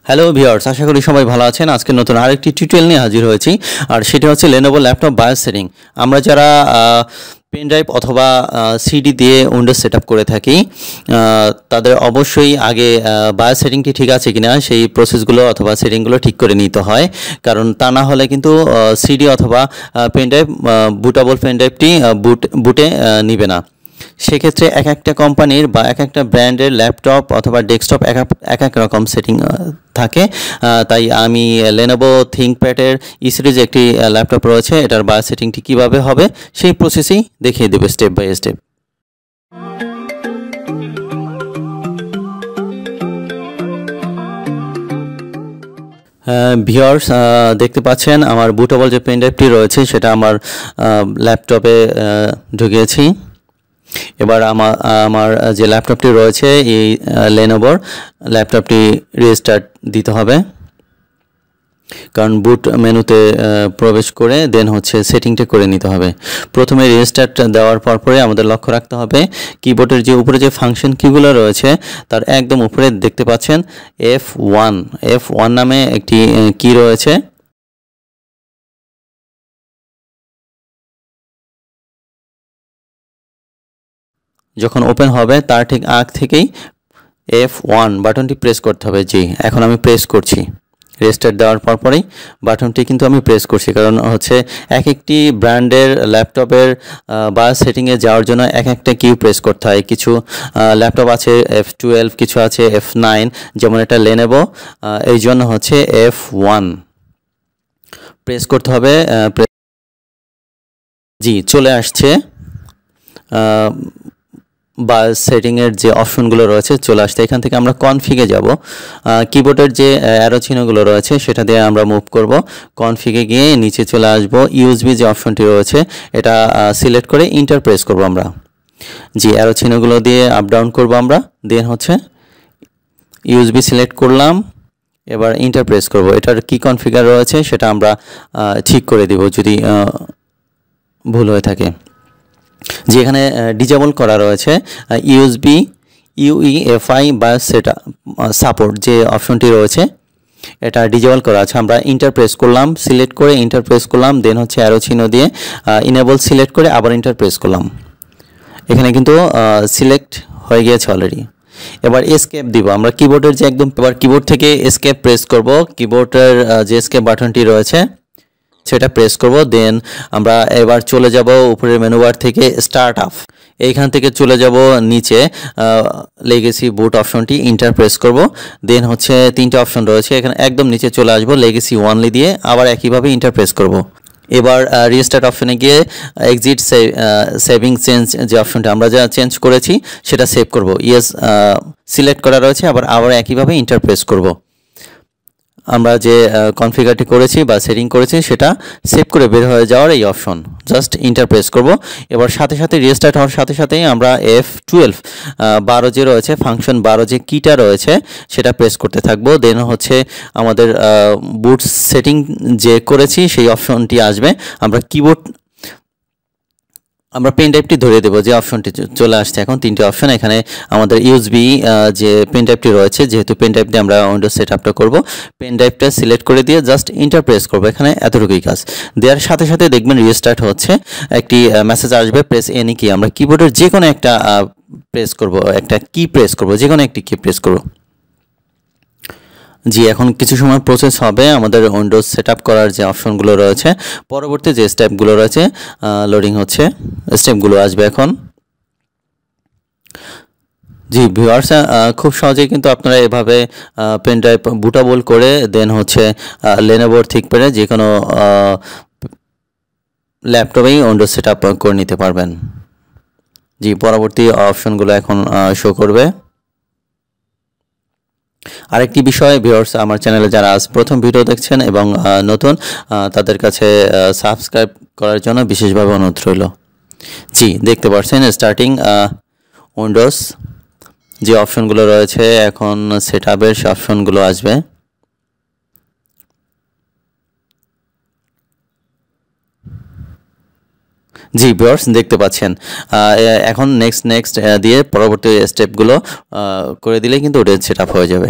Hello viewers, আশা করি সবাই ভালো আছেন। আজকে নতুন আরেকটি টিউটোরিয়াল নিয়ে হাজির হয়েছি, আর সেটা হচ্ছে Lenovo ল্যাপটপ বায়োস সেটিং। আমরা যারা পেন ড্রাইভ অথবা সিডি দিয়ে উইন্ডোজ সেটআপ করে থাকি, তাদের অবশ্যই আগে বায়োস সেটিংটি ঠিক আছে কিনা সেই প্রসেসগুলো অথবা সেটিংগুলো ঠিক করে নিতে হয়, কারণ তা না হলে কিন্তু সিডি অথবা পেন ড্রাইভ বুটেবল পেন ড্রাইভটি বুটে নিবে না। সেক্ষেত্রে এক একটা কোম্পানির বা এক একটা ব্র্যান্ডের ল্যাপটপ অথবা ডেস্কটপ এক এক রকম সেটিং থাকে। তাই আমি Lenovo ThinkPad-এর সিরিজ একটি ল্যাপটপ রয়েছে, এটার বায়োস সেটিংটি কীভাবে হবে সেই প্রসেসই দেখিয়ে দেবে স্টেপ বাই স্টেপ। ভিউয়ার্স, দেখতে পাচ্ছেন আমার বুটেবল যে পেন ড্রাইভটি রয়েছে সেটা আমার ল্যাপটপে ঢুকিয়েছি। এবার আমার যে ল্যাপটপটি রয়েছে এই Lenovoর ল্যাপটপটি রিস্টার্ট দিতে হবে, কারণ বুট মেনুতে প্রবেশ করে দেন হচ্ছে সেটিংটা করে নিতে হবে। প্রথমে রিস্টার্ট দেওয়ার পরে আমাদের লক্ষ্য রাখতে হবে কিবোর্ডের যে উপরে যে ফাংশন কিগুলো রয়েছে তার একদম উপরে দেখতে পাচ্ছেন F1 নামে একটি কি রয়েছে। যখন ওপেন হবে তার ঠিক আগ থেকেই F1 বাটনটি প্রেস করতে হবে। জি, এখন আমি প্রেস করছি। রেস্টার্ট দেওয়ার পরেই বাটনটি কিন্তু আমি প্রেস করছি, কারণ হচ্ছে এক একটি ব্র্যান্ডের ল্যাপটপের বায়োস সেটিংয়ে যাওয়ার জন্য এক একটা কিউ প্রেস করতে হয়। কিছু ল্যাপটপ আছে F12, কিছু আছে F9, যেমন এটা Lenovo, এই জন্য হচ্ছে F1 প্রেস করতে হবে। জি, চলে আসছে বায়োস সেটিংয়ের যে অপশনগুলো রয়েছে চলে আসছে। এখান থেকে আমরা কনফিগে যাব, কিবোর্ডের যে অ্যারো চিহ্নগুলো রয়েছে সেটা দিয়ে আমরা মুভ করব। কনফিগে গিয়ে নিচে চলে আসব, ইউএসবি যে অপশনটি রয়েছে এটা সিলেক্ট করে ইন্টার প্রেস করব আমরা। জি, অ্যারো চিহ্নগুলো দিয়ে আপ ডাউন করব আমরা, দেন হচ্ছে ইউএসবি সিলেক্ট করলাম, এবার ইন্টার প্রেস করব। এটার কি কনফিগার রয়েছে সেটা আমরা ঠিক করে দিব যদি ভুল হয়ে থাকে। যে এখানে ডিজেবল করা রয়েছে ইউএসবি UEFI বায়োস সাপোর্ট যে অপশনটি রয়েছে এটা ডিজেবল করা আছে। আমরা ইন্টার প্রেস করলাম, সিলেক্ট করে ইন্টার প্রেস করলাম, দেন হচ্ছে অ্যারো চিহ্ন দিয়ে ইনেবল সিলেক্ট করে আবার ইন্টার প্রেস করলাম। এখানে কিন্তু সিলেক্ট হয়ে গিয়েছে অলরেডি। এবার এসকেপ দিব আমরা কিবোর্ডের যে একদম, এবার কিবোর্ড থেকে এসকেপ প্রেস করব। কিবোর্ডের যে এসকেপ বাটনটি রয়েছে সেটা প্রেস করব, দেন আমরা এবার চলে যাব উপরের মেনু বার থেকে স্টার্ট আপ, এইখান থেকে চলে যাব নিচে লেগেসি বুট অপশনটি ইন্টার প্রেস করব, দেন হচ্ছে তিনটা অপশন রয়েছে এখানে একদম নিচে চলে আসব, লেগেসি ওয়ানলি দিয়ে আবার একইভাবে ইন্টার প্রেস করব। এবার রিস্টার্ট অপশনে গিয়ে এক্সিট সেভিং চেঞ্জ যে অপশনটা আমরা যা চেঞ্জ করেছি সেটা সেভ করব। ইয়েস সিলেক্ট করা রয়েছে, আবার একইভাবে ইন্টার প্রেস করব। আমরা যে কনফিগারটি করেছি বা সেটিং করেছি সেটা সেভ করে বের হয়ে যাওয়ার এই অপশন, জাস্ট ইন্টার প্রেস করব। এবার সাথে সাথে রিস্টার্ট হওয়ার সাথে সাথেই আমরা F12 12 যে রয়েছে ফাংশন 12 যে কিটা রয়েছে সেটা প্রেস করতে থাকবো। দেন হচ্ছে আমাদের বুট সেটিং যে করেছি সেই অপশনটি আসবে। আমরা পেন ড্রাইভটি ধরিয়ে দেবো, যে অপশনটি চলে আসছে এখন তিনটি অপশন। এখানে আমাদের ইউএসবি যে পেন ড্রাইভটি রয়েছে, যেহেতু পেন ড্রাইভ দিয়ে আমরা উইন্ডোজ সেট আপটা করবো, পেন ড্রাইভটা সিলেক্ট করে দিয়ে জাস্ট ইন্টার প্রেস করবো। এখানে এতটুকুই কাজ। দেওয়ার সাথে সাথে দেখবেন রিস্টার্ট হচ্ছে, একটি মেসেজ আসবে প্রেস এনি কি। আমরা কিবোর্ডের যে কোনো একটা প্রেস করব, একটা কি প্রেস করব, যে কোনো একটি কি প্রেস করব। জি, এখন কিছু সময় প্রসেস হবে আমাদের উইন্ডোজ সেটআপ করার যে অপশনগুলো রয়েছে, পরবর্তী যে স্টেপগুলো রয়েছে লোডিং হচ্ছে, স্টেপগুলো আসবে এখন। জি ভিউয়ার্স, খুব সহজেই কিন্তু আপনারা এভাবে পেন ড্রাইভ বুটেবল করে দেন হচ্ছে Lenovo ThinkPad যে কোনো ল্যাপটপেই উইন্ডোজ সেটআপ করে নিতে পারবেন। জি, পরবর্তী অপশনগুলো এখন শো করবে। আরেকটি বিষয় ভিউয়ার্স, আমার চ্যানেলে যারা আজ প্রথম ভিডিও দেখছেন এবং নতুন, তাদের কাছে সাবস্ক্রাইব করার জন্য বিশেষভাবে অনুরোধ রইল। জি, দেখতে পাচ্ছেন স্টার্টিং উইন্ডোজ যে অপশনগুলো রয়েছে এখন সেটআপের সে অপশনগুলো আসবে। জি ভিউয়ার্স, দেখতে পাচ্ছেন এখন নেক্সট দিয়ে পরবর্তী স্টেপগুলো করে দিলে কিন্তু ওটা সেটআপ হয়ে যাবে।